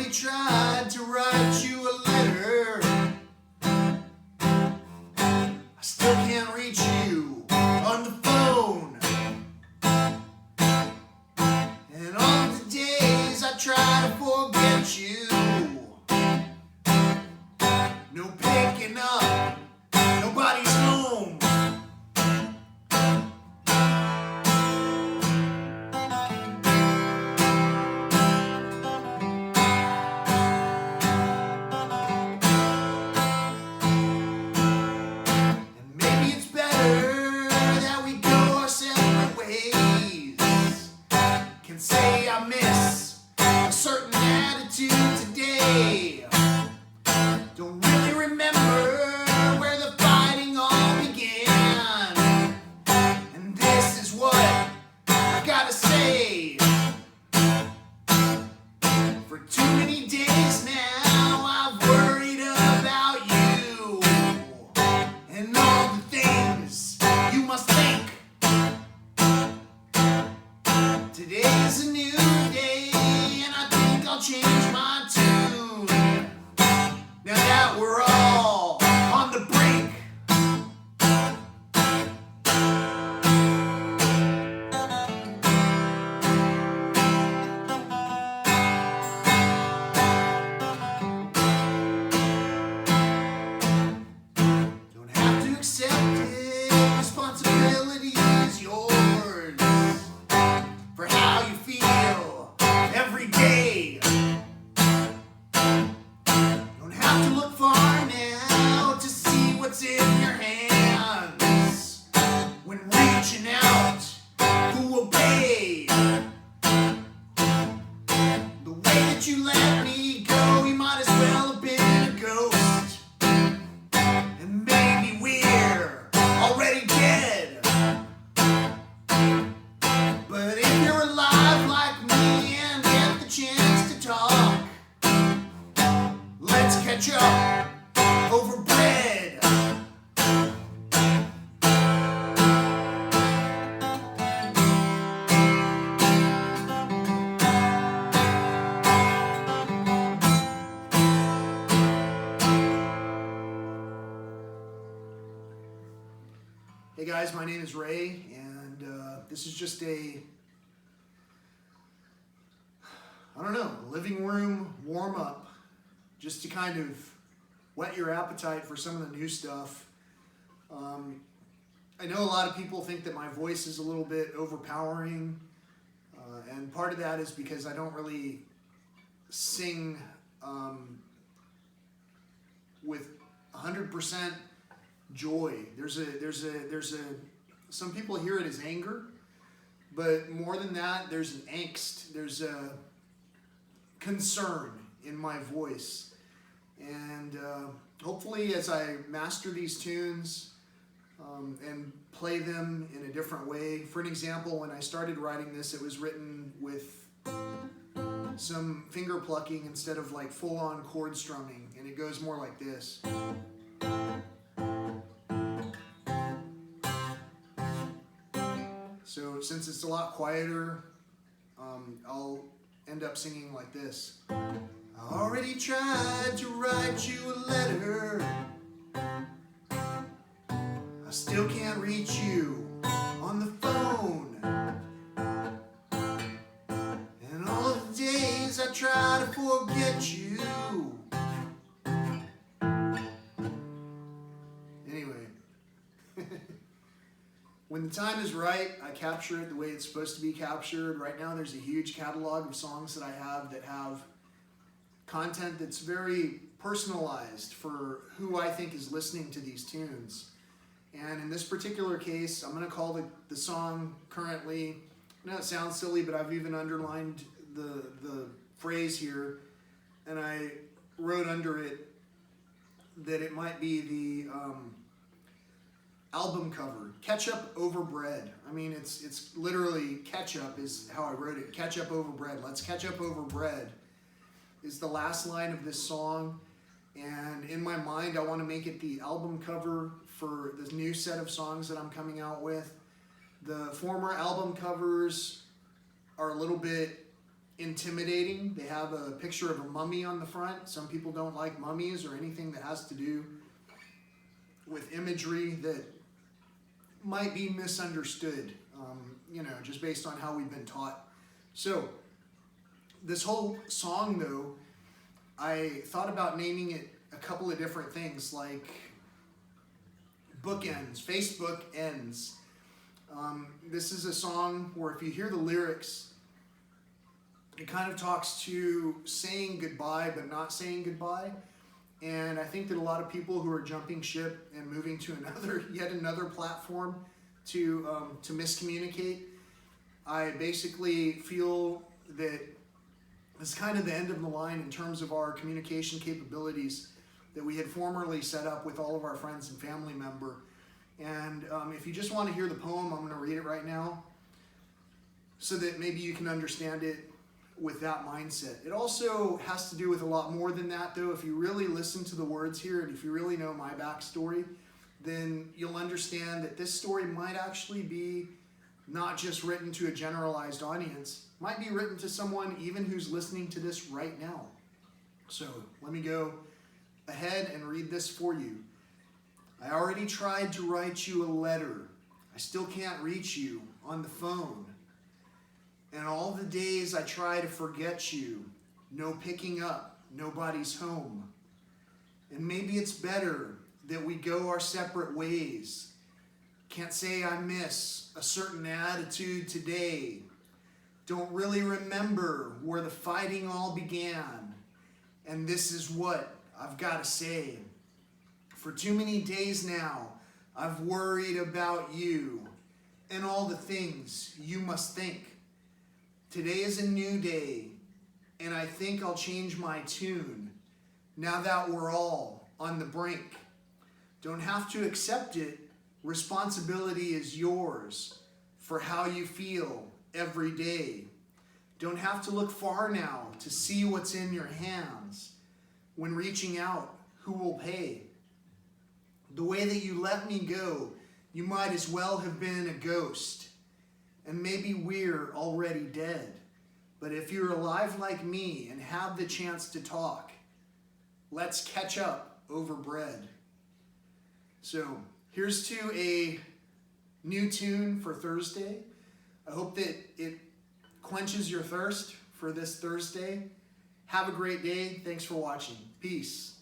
already tried to write you a letter. I still can't reach you on the phone. And all the days I try to forget you, no picking up, nobody's home. Can say I miss a certain attitude today. Don't really remember where the fighting all began. And this is what I gotta say. For too many days now I've worried about you and all the things you must think. Today's a new day, and I think I'll change my tune. Now that we're all on the brink. Don't have to accept it, responsibility is yours. For how you feel every day. Don't have to look far now to see what's in your hands. When reaching out, who will pay? The way that you let me go, you might as well have been a ghost. And maybe we're already dead. But if you're alive like me and get the chance to talk, let's catch up over bread. Hey guys, my name is Ray, and this is just a living room warm up, just to kind of whet your appetite for some of the new stuff. I know a lot of people think that my voice is a little bit overpowering, and part of that is because I don't really sing with 100% joy. Some people hear it as anger, but more than that, there's an angst. There's a concern in my voice, and hopefully as I master these tunes and play them in a different way. For an example, when I started writing this, it was written with some finger plucking instead of like full-on chord strumming, and it goes more like this. So since it's a lot quieter, I'll end up singing like this. I already tried to write you a letter. I still can't reach you on the phone. And all of the days I try to forget you. Anyway. When the time is right, I capture it the way it's supposed to be captured. Right now there's a huge catalog of songs that I have that have content that's very personalized for who I think is listening to these tunes. And in this particular case, I'm going to call the song currently, I know it sounds silly, but I've even underlined the phrase here, and I wrote under it that it might be the album cover, Ketchup Over Bread. I mean, it's literally ketchup is how I wrote it. Ketchup over bread. Let's catch up over bread is the last line of this song. And in my mind, I want to make it the album cover for this new set of songs that I'm coming out with. The former album covers are a little bit intimidating. They have a picture of a mummy on the front. Some people don't like mummies or anything that has to do with imagery that might be misunderstood, just based on how we've been taught. So this whole song, though, I thought about naming it a couple of different things, like bookends, Facebook ends. This is a song where if you hear the lyrics, it kind of talks to saying goodbye but not saying goodbye. And I think that a lot of people who are jumping ship and moving to yet another platform to miscommunicate, I basically feel that it's kind of the end of the line in terms of our communication capabilities that we had formerly set up with all of our friends and family member. And if you just want to hear the poem, I'm going to read it right now so that maybe you can understand it with that mindset. It also has to do with a lot more than that, though. If you really listen to the words here, and if you really know my backstory, then you'll understand that this story might actually be not just written to a generalized audience, might be written to someone even who's listening to this right now. So let me go ahead and read this for you. I already tried to write you a letter. I still can't reach you on the phone. And all the days I try to forget you, no picking up, nobody's home. And maybe it's better that we go our separate ways. Can't say I miss a certain attitude today. Don't really remember where the fighting all began. And this is what I've got to say. For too many days now, I've worried about you and all the things you must think. Today is a new day, and I think I'll change my tune now that we're all on the brink. Don't have to accept it. Responsibility is yours for how you feel every day. Don't have to look far now to see what's in your hands. When reaching out, who will pay? The way that you let me go, you might as well have been a ghost. And maybe we're already dead. But if you're alive like me and have the chance to talk, let's catch up over bread. So here's to a new tune for Thursday. I hope that it quenches your thirst for this Thursday. Have a great day. Thanks for watching. Peace.